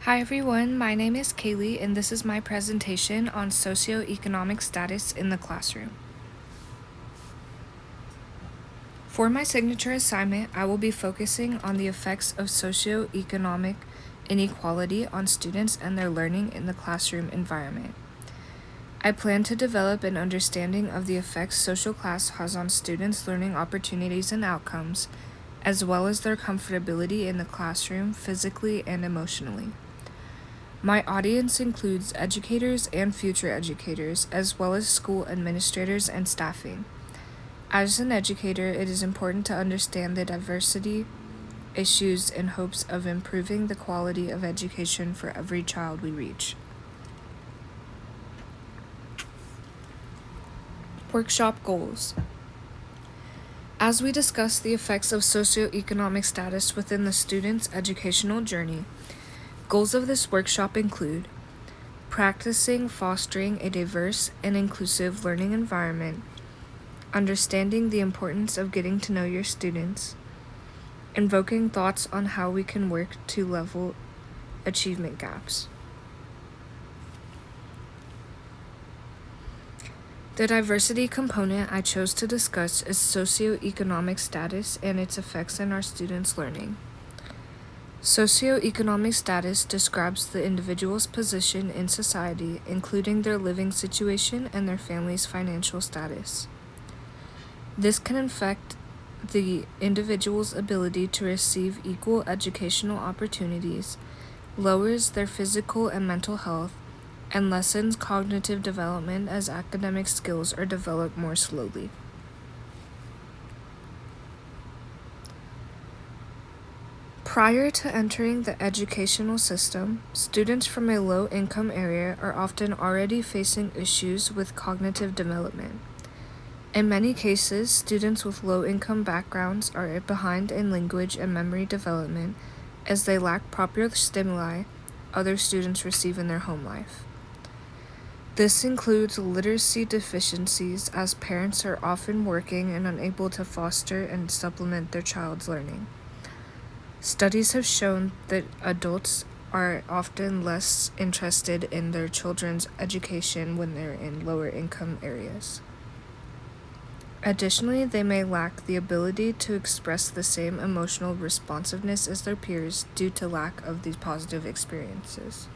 Hi everyone, my name is Kaylee and this is my presentation on socioeconomic status in the classroom. For my signature assignment, I will be focusing on the effects of socioeconomic inequality on students and their learning in the classroom environment. I plan to develop an understanding of the effects social class has on students' learning opportunities and outcomes, as well as their comfortability in the classroom physically and emotionally. My audience includes educators and future educators, as well as school administrators and staffing. As an educator, it is important to understand the diversity issues in hopes of improving the quality of education for every child we reach. Workshop goals. As we discuss the effects of socioeconomic status within the student's educational journey, goals of this workshop include practicing fostering a diverse and inclusive learning environment, understanding the importance of getting to know your students, invoking thoughts on how we can work to level achievement gaps. The diversity component I chose to discuss is socioeconomic status and its effects on our students' learning. Socioeconomic status describes the individual's position in society, including their living situation and their family's financial status. This can affect the individual's ability to receive equal educational opportunities, lowers their physical and mental health, and lessens cognitive development as academic skills are developed more slowly. Prior to entering the educational system, students from a low-income area are often already facing issues with cognitive development. In many cases, students with low-income backgrounds are behind in language and memory development as they lack proper stimuli other students receive in their home life. This includes literacy deficiencies, as parents are often working and unable to foster and supplement their child's learning. Studies have shown that adults are often less interested in their children's education when they're in lower income areas. Additionally, they may lack the ability to express the same emotional responsiveness as their peers due to lack of these positive experiences.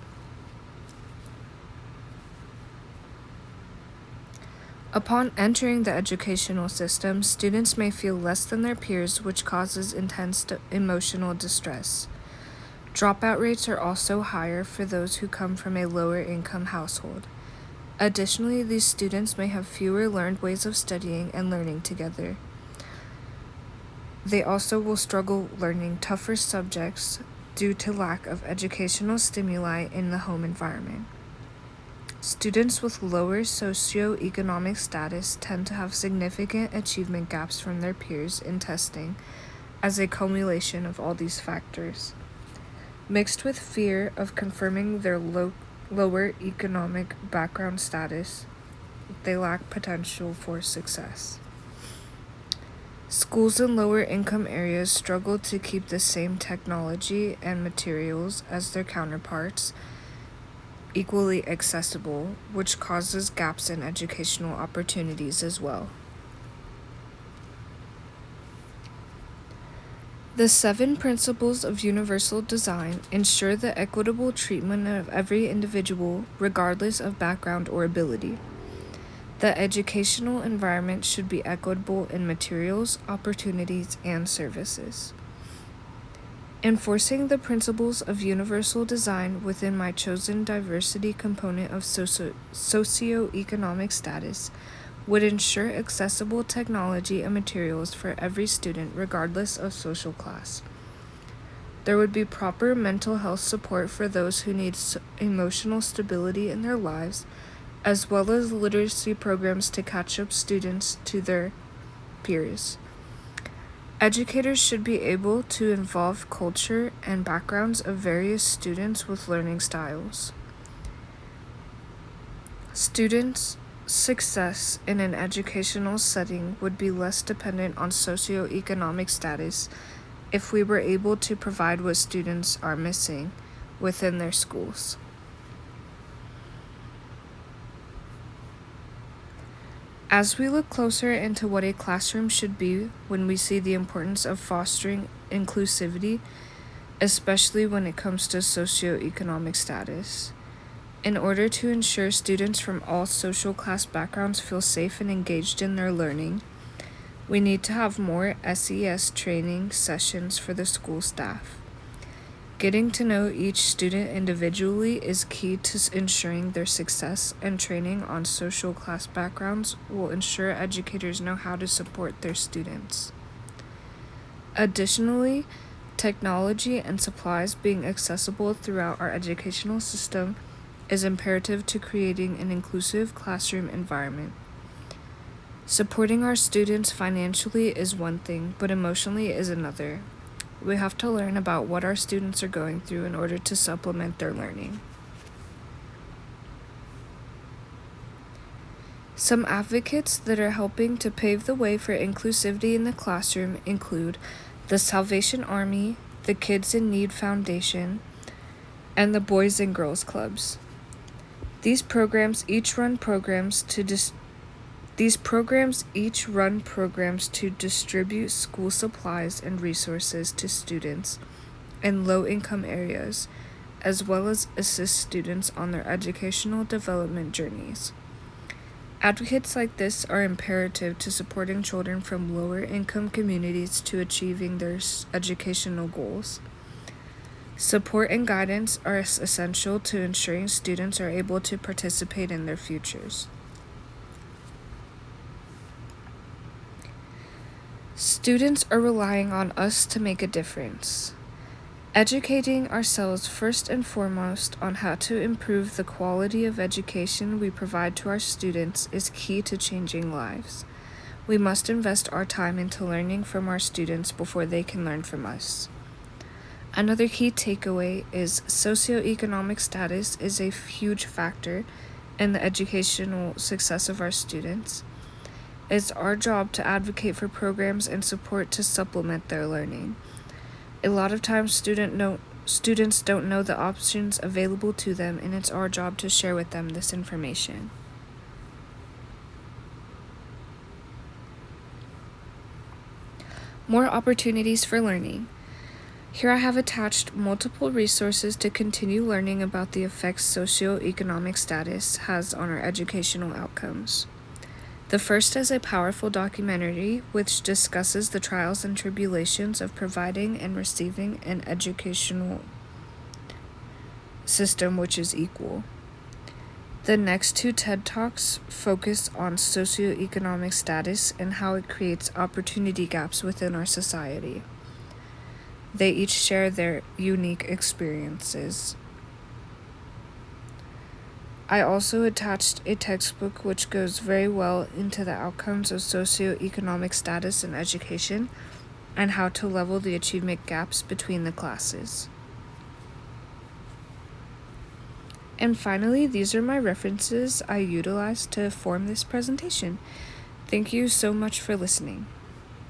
Upon entering the educational system, students may feel less than their peers, which causes intense emotional distress. Dropout rates are also higher for those who come from a lower income household. Additionally, these students may have fewer learned ways of studying and learning together. They also will struggle learning tougher subjects due to lack of educational stimuli in the home environment. Students with lower socioeconomic status tend to have significant achievement gaps from their peers in testing as a culmination of all these factors. Mixed with fear of confirming their lower economic background status, they lack potential for success. Schools in lower income areas struggle to keep the same technology and materials as their counterparts equally accessible, which causes gaps in educational opportunities as well. The 7 principles of universal design ensure the equitable treatment of every individual, regardless of background or ability. The educational environment should be equitable in materials, opportunities, and services. Enforcing the principles of universal design within my chosen diversity component of socioeconomic status would ensure accessible technology and materials for every student regardless of social class. There would be proper mental health support for those who need emotional stability in their lives, as well as literacy programs to catch up students to their peers. Educators should be able to involve culture and backgrounds of various students with learning styles. Students' success in an educational setting would be less dependent on socioeconomic status if we were able to provide what students are missing, within their schools. As we look closer into what a classroom should be when we see the importance of fostering inclusivity, especially when it comes to socioeconomic status, in order to ensure students from all social class backgrounds feel safe and engaged in their learning, we need to have more SES training sessions for the school staff. Getting to know each student individually is key to ensuring their success, and training on social class backgrounds will ensure educators know how to support their students. Additionally, technology and supplies being accessible throughout our educational system is imperative to creating an inclusive classroom environment. Supporting our students financially is one thing, but emotionally is another. We have to learn about what our students are going through in order to supplement their learning. Some advocates that are helping to pave the way for inclusivity in the classroom include the Salvation Army, the Kids in Need Foundation, and the Boys and Girls Clubs. These programs each run programs to distribute school supplies and resources to students in low-income areas, as well as assist students on their educational development journeys. Advocates like this are imperative to supporting children from lower-income communities to achieving their educational goals. Support and guidance are essential to ensuring students are able to participate in their futures. Students are relying on us to make a difference. Educating ourselves first and foremost on how to improve the quality of education we provide to our students is key to changing lives. We must invest our time into learning from our students before they can learn from us. Another key takeaway is socioeconomic status is a huge factor in the educational success of our students. It's our job to advocate for programs and support to supplement their learning. A lot of times students don't know the options available to them, and it's our job to share with them this information. More opportunities for learning. Here I have attached multiple resources to continue learning about the effects socioeconomic status has on our educational outcomes. The first is a powerful documentary which discusses the trials and tribulations of providing and receiving an educational system which is equal. The next two TED Talks focus on socioeconomic status and how it creates opportunity gaps within our society. They each share their unique experiences. I also attached a textbook which goes very well into the outcomes of socioeconomic status in education and how to level the achievement gaps between the classes. And finally, these are my references I utilized to form this presentation. Thank you so much for listening.